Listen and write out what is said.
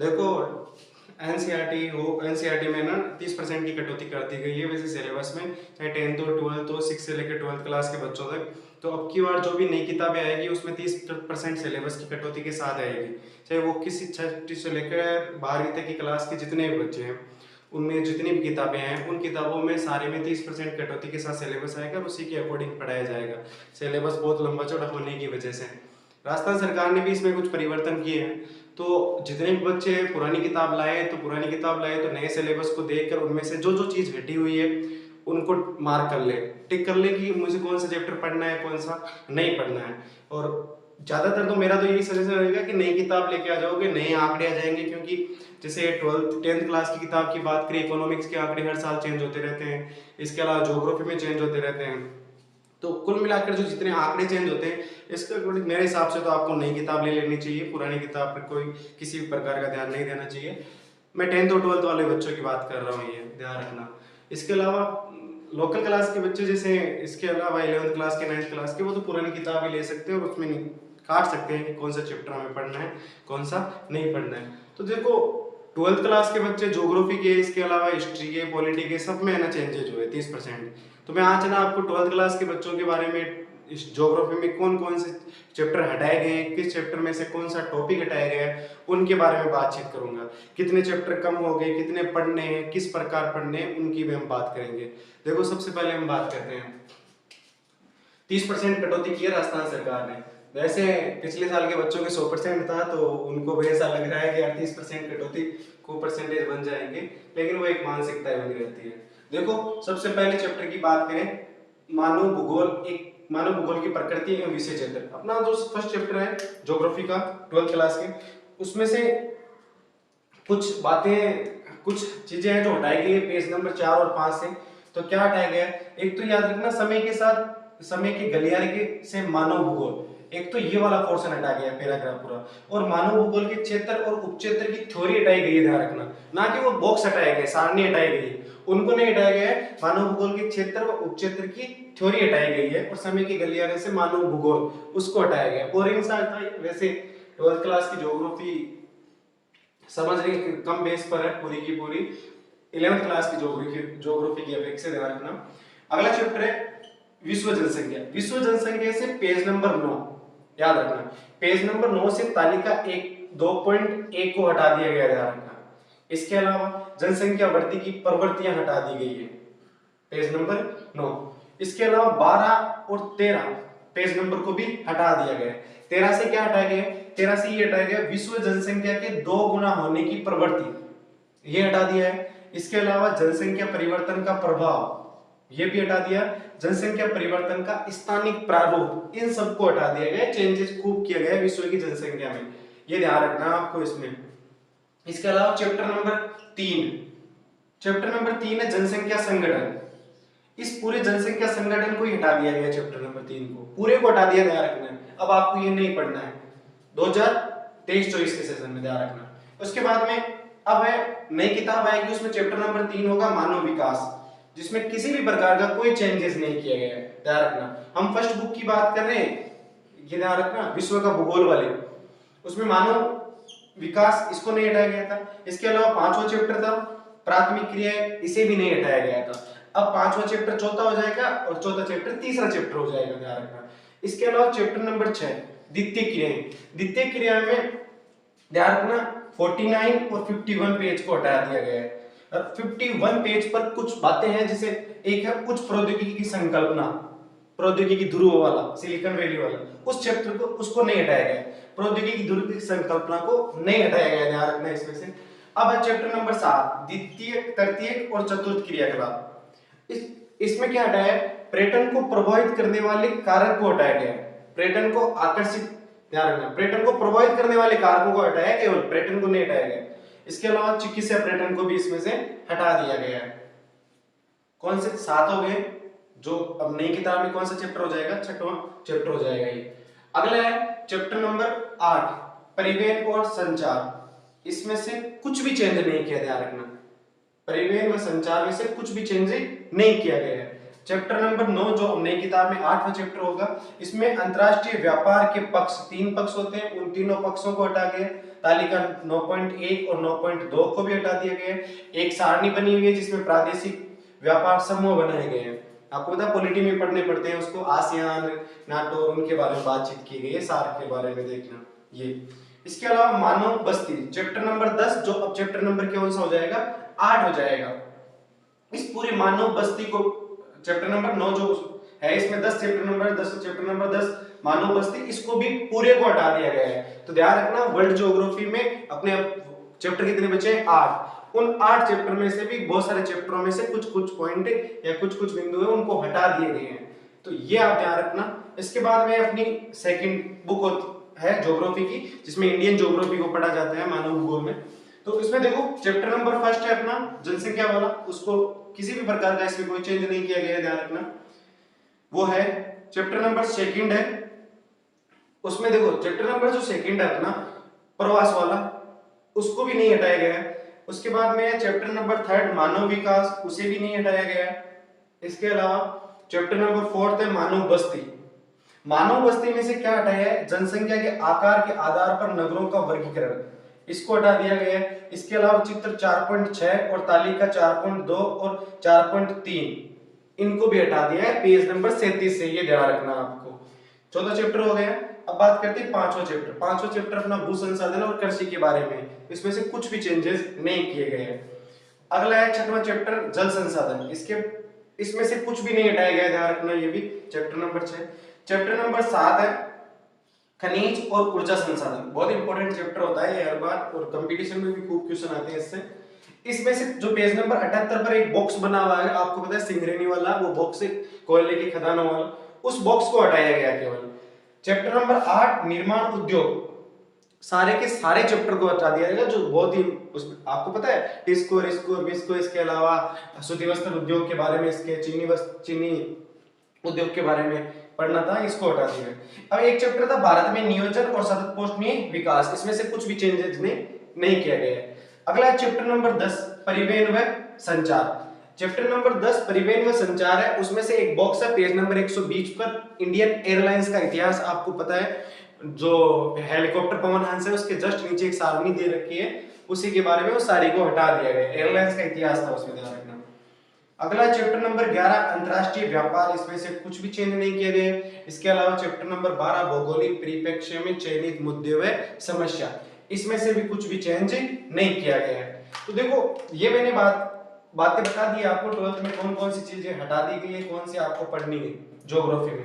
देखो एनसीईआरटी में ना 30% की कटौती कर दी गई है वैसे सिलेबस में, चाहे 10th हो 12th हो 6 से लेकर 12th क्लास के बच्चों तक। तो अब की बार जो भी नई किताबें आएगी उसमें 30% सिलेबस की कटौती के साथ आएगी, चाहे वो किसी 6ठी से लेकर 12वीं तक की क्लास के जितने भी बच्चे हैं उनमें जितनी भी किताबें हैं उन किताबों में सारे में 30% कटौती के साथ सिलेबस आएगा और उसी के अकॉर्डिंग पढ़ाया जाएगा। सिलेबस बहुत लंबा चौड़ा होने की वजह से राजस्थान सरकार ने भी इसमें कुछ परिवर्तन किए हैं। तो जितने भी बच्चे पुरानी किताब लाए तो नए सिलेबस को देखकर उनमें से जो जो चीज़ हटी हुई है उनको मार्क कर ले, टिक कर ले कि मुझे कौन सा चैप्टर पढ़ना है कौन सा नहीं पढ़ना है। और ज़्यादातर तो मेरा तो यही सजेशन रहेगा कि नई किताब लेके आ जाओगे, नए आंकड़े आ जाएंगे, क्योंकि जैसे 10th क्लास की किताब की बात करें, इकोनॉमिक्स के आंकड़े हर साल चेंज होते रहते हैं, इसके अलावा ज्योग्राफी में चेंज होते रहते हैं। तो कुल मिलाकर जो जितने आंकड़े चेंज होते हैं इसके अकॉर्डिंग मेरे हिसाब से तो आपको नई किताब ले लेनी चाहिए, पुरानी किताब पर कोई किसी भी प्रकार का ध्यान नहीं देना चाहिए। मैं 10th और 12th वाले बच्चों की बात कर रहा हूँ, ये ध्यान रखना। इसके अलावा लोकल क्लास के बच्चे जैसे इसके अलावा 11th क्लास के 9th क्लास के वो तो पुरानी किताब ही ले सकते हैं और उसमें नहीं काट सकते हैं कि कौन सा चैप्टर हमें पढ़ना है कौन सा नहीं पढ़ना है। तो देखो 12th क्लास के बच्चे ज्योग्राफी के, इसके अलावा हिस्ट्री के, पॉलिटी के, सब में है ना चेंजेज हुए 30%। तो मैं आज ना आपको 12th क्लास के बच्चों के बारे में इस ज्योग्राफी में कौन कौन से चैप्टर हटाए गए हैं, किस चैप्टर में से कौन सा टॉपिक हटाया गया है, उनके बारे में बातचीत करूंगा। कितने चैप्टर कम हो गए, कितने पढ़ने हैं, किस प्रकार पढ़ने हैं, उनकी भी हम बात करेंगे। देखो सबसे पहले हम बात करते हैं 30% कटौती की है राजस्थान सरकार ने। वैसे पिछले साल के बच्चों के 100% था तो उनको भी ऐसा लग रहा है कि यार 30% कटौती को परसेंटेज बन जाएंगे, लेकिन वो एक मानसिकता बनी रहती है। देखो सबसे पहले चैप्टर की बात करें, मानव भूगोल की प्रकृति एवं विषय क्षेत्र। अपना जो फर्स्ट चैप्टर है ज्योग्राफी का 12th क्लास के, उसमें से कुछ बातें कुछ चीजें हैं जो हटाई गई है पेज नंबर 4 और 5 से। तो क्या हटाया गया है, एक तो याद रखना समय के साथ समय के गलियारे के से मानव भूगोल, एक तो ये वाला पोर्शन हटा गया है पैराग्राफ पूरा। और मानव भूगोल के क्षेत्र और उपक्षेत्र की थ्योरी हटाई गई है, ध्यान रखना, ना कि वो बॉक्स हटाए गए, सारणी हटाई गई है, उनको नहीं हटाया गया है। मानव भूगोल के क्षेत्र व उपक्षेत्र की थ्योरी हटाई गई है और समय के गलियारे से मानव भूगोल उसको हटाया गया है। बोरिंग सा था वैसे 12th क्लास की ज्योग्राफी समझने कम बेस पर है पूरी की पूरी 11th क्लास की ज्योग्राफी की अपेक्षा, ध्यान रखना। अगला चैप्टर है विश्व जनसंख्या। विश्व जनसंख्या से पेज नंबर 9 याद रखना, पेज नंबर 9 से तालिका 2.1 को हटा दिया गया, ध्यान रखना। इसके अलावा जनसंख्या वृद्धि की प्रवृत्तियां हटा दी गई है, पेज नंबर 9। इसके अलावा 12 और 13 पेज नंबर को भी हटा दिया गया है। 13 से क्या हटाया गया, 13 से ये हटाया गया विश्व जनसंख्या के 2 गुना होने की प्रवृत्ति, ये हटा दिया है। इसके अलावा जनसंख्या परिवर्तन का प्रभाव, ये भी हटा दिया। जनसंख्या परिवर्तन का स्थानिक प्रारूप, इन सबको हटा दिया गया, चेंजेस खूब किया गया विश्व की जनसंख्या में, ये ध्यान रखना आपको इसमें। इसके अलावा चैप्टर नंबर 3 है जनसंख्या संगठन। इस पूरे जनसंख्या संगठन को ही हटा दिया गया, चैप्टर नंबर 3 को पूरे को हटा दिया, ध्यान रखना है। अब आपको ये नहीं पढ़ना है 2023-24 के सेशन में, ध्यान रखना। उसके बाद में अब है नई किताब आएगी, उसमें चैप्टर नंबर 3 होगा मानव विकास, जिसमें किसी भी प्रकार का कोई चेंजेस नहीं किया गया है, ध्यान रखना। हम फर्स्ट बुक की बात कर रहे हैं, ये ध्यान रखना, विश्व का भूगोल वाले, उसमें मानव विकास इसको नहीं हटाया गया था। इसके अलावा 5वां चैप्टर था प्राथमिक क्रियाएं, इसे भी नहीं हटाया गया था। अब 5वां चैप्टर चौथा हो जाएगा और चौथा चैप्टर तीसरा चैप्टर हो जाएगा, ध्यान रखना। इसके अलावा चैप्टर नंबर 6 द्वितीय क्रियाएं, द्वितीय क्रिया में ध्यान रखना 49 और 51 पेज को हटा दिया गया है। 51 पेज पर कुछ बातें हैं, जैसे एक है उच्च प्रौद्योगिकी की संकल्पना, प्रौद्योगिकी ध्रुव वाला, सिलिकॉन वैली वाला, उस चैप्टर को उसको नहीं हटाया गया, प्रौद्योगिकी ध्रुव की संकल्पना को नहीं हटाया गया, ध्यान रखना इसमें से। अब है चैप्टर नंबर 7 द्वितीय, तृतीयक और चतुर्थ क्रियाकलाप। इसमें क्या हटाया है, पर्यटन को प्रभावित करने वाले कारक को हटाया गया, पर्यटन को आकर्षित, ध्यान रखना, पर्यटन को प्रभावित करने वाले कारकों को हटाया, केवल पर्यटन को नहीं हटाया गया। इसके अलावा चिकित्सा पर्यटन को भी इसमें से हटा दिया गया है। कौन से 7 हो गए, जो अब नई किताब में कौन सा चैप्टर हो जाएगा, 6वां चैप्टर हो जाएगा ये। अगला है चैप्टर नंबर 8 परिवहन और संचार। इसमें से कुछ भी चेंज नहीं किया, ध्यान रखना, परिवहन व संचार में से कुछ भी चेंज नहीं किया गया है। चैप्टर नंबर 9 जो नई किताब में 8वां चैप्टर होगा, इसमें अंतरराष्ट्रीय व्यापार के पक्ष, 3 पक्ष होते हैं, उन तीनों पक्षों को हटा के तालिका 9.1 और 9.2 को भी हटा दिया गया है। एक सारणी बनी हुई है जिसमें प्रादेशिक व्यापार समूह बनाए गए हैं। आपको पता है पॉलिटी में पढ़ने पड़ते हैं उसको, आसियान, नाटो, उनके बारे में बातचीत की गई है, सार्क के बारे में देखना ये। इसके अलावा मानव बस्ती चैप्टर नंबर 10, जो अब चैप्टर नंबर कौन सा हो जाएगा, 8 हो जाएगा। इस पूरे मानव बस्ती को चैप्टर नंबर 9 जो है इसमें 10 चैप्टर नंबर 10 चैप्टर नंबर 10 मानव बस्ती, इसको भी पूरे को हटा दिया गया है। तो ध्यान रखना वर्ल्ड ज्योग्राफी में अपने चैप्टर कितने बचे हैं, 8। उन 8 चैप्टर में से भी बहुत सारे चैप्टरों में से कुछ कुछ पॉइंट या कुछ कुछ बिंदु है उनको हटा दिए गए हैं, तो ये आप ध्यान रखना। इसके बाद में अपनी सेकंड बुक है ज्योग्राफी की, जिसमें इंडियन ज्योग्राफी को पढ़ा जाता है मानव भूगोल में। तो इसमें देखो चैप्टर नंबर फर्स्ट है अपना जनसंख्या वाला, उसको किसी भी प्रकार का इसमें कोई चेंज नहीं किया गया है, ध्यान रखना वो है। चैप्टर नंबर सेकंड है, उसमें देखो चैप्टर नंबर जो सेकंड है अपना प्रवास वाला, उसको भी नहीं हटाया गया है। उसके बाद में चैप्टर नंबर थर्ड मानव विकास, उसे भी नहीं हटाया गया है। इसके अलावा चैप्टर नंबर फोर्थ है मानव बस्ती। मानव बस्ती में से क्या हटाया है, जनसंख्या के आकार के आधार पर नगरों का वर्गीकरण, इसको हटा दिया गया है। इसके अलावा चित्र 4.6 और तालिका 4.2 और 4.3 इनको भी हटा दिया है पेज नंबर 37 से, ये ध्यान रखना आपको। 14 चैप्टर हो गया। अब बात करते हैं पांचवा चैप्टर। पांचवा चैप्टर अपना भू संसाधन और कृषि के बारे में, इसमें से कुछ भी चेंजेस नहीं किए गए हैं। अगला है छठवां चैप्टर जल संसाधन, इसमें से कुछ भी नहीं हटाया गया, ध्यान रखना ये भी चैप्टर नंबर 6। चैप्टर नंबर 7 है खनिज और ऊर्जा संसाधन, बहुत इंपॉर्टेंट चैप्टर होता है ये हर बार, और कंपटीशन में भी खूब क्वेश्चन आते हैं इससे। इसमें से जो पेज नंबर 78 पर एक बॉक्स बना हुआ है, आपको पता है सिंगरेनी वाला वो बॉक्स है, कोयले की खदानों वाला, उस बॉक्स को हटाया गया केवल। चैप्टर नंबर 8 निर्माण उद्योग, सारे के सारे चैप्टर को हटा दिया गया, जो बहुत ही उसमें आपको पता है टिस्को, रिस्को, विस्को, इसके अलावा सूती वस्त्र उद्योग के बारे में, इसके चीनी उद्योग के बारे में पढ़ना था, इसको हटा दिया। अब एक चैप्टर था भारत में नियोजन और सतत पोषणीय विकास, इसमें से कुछ भी चेंजेस नहीं किया गया है। अगला चैप्टर नंबर 10 परिवहन व संचार। चैप्टर नंबर 10 परिवहन व संचार है, उसमें से एक बॉक्स है पेज नंबर 120 पर इंडियन एयरलाइंस का इतिहास। आपको पता है जो हेलीकॉप्टर पवन हंस है उसके जस्ट नीचे एक सारणी दे रखी है, उसी के बारे में उस सारी को हटा दिया गया, एयरलाइंस का इतिहास था उसमें, ध्यान रखना। अगला चैप्टर नंबर 11 अंतरराष्ट्रीय व्यापार, इसमें से कुछ भी चेंज नहीं किए गए। इसके अलावा चैप्टर नंबर 12 भौगोलिक परिप्रेक्ष्य में चयनित मुद्दे व समस्या, इसमें से भी कुछ भी चेंज नहीं किया गया है। तो देखो ये मैंने बातें बता दी आपको 12th में कौन कौन सी चीजें हटा दी गई है, कौन सी आपको पढ़नी है ज्योग्राफी में।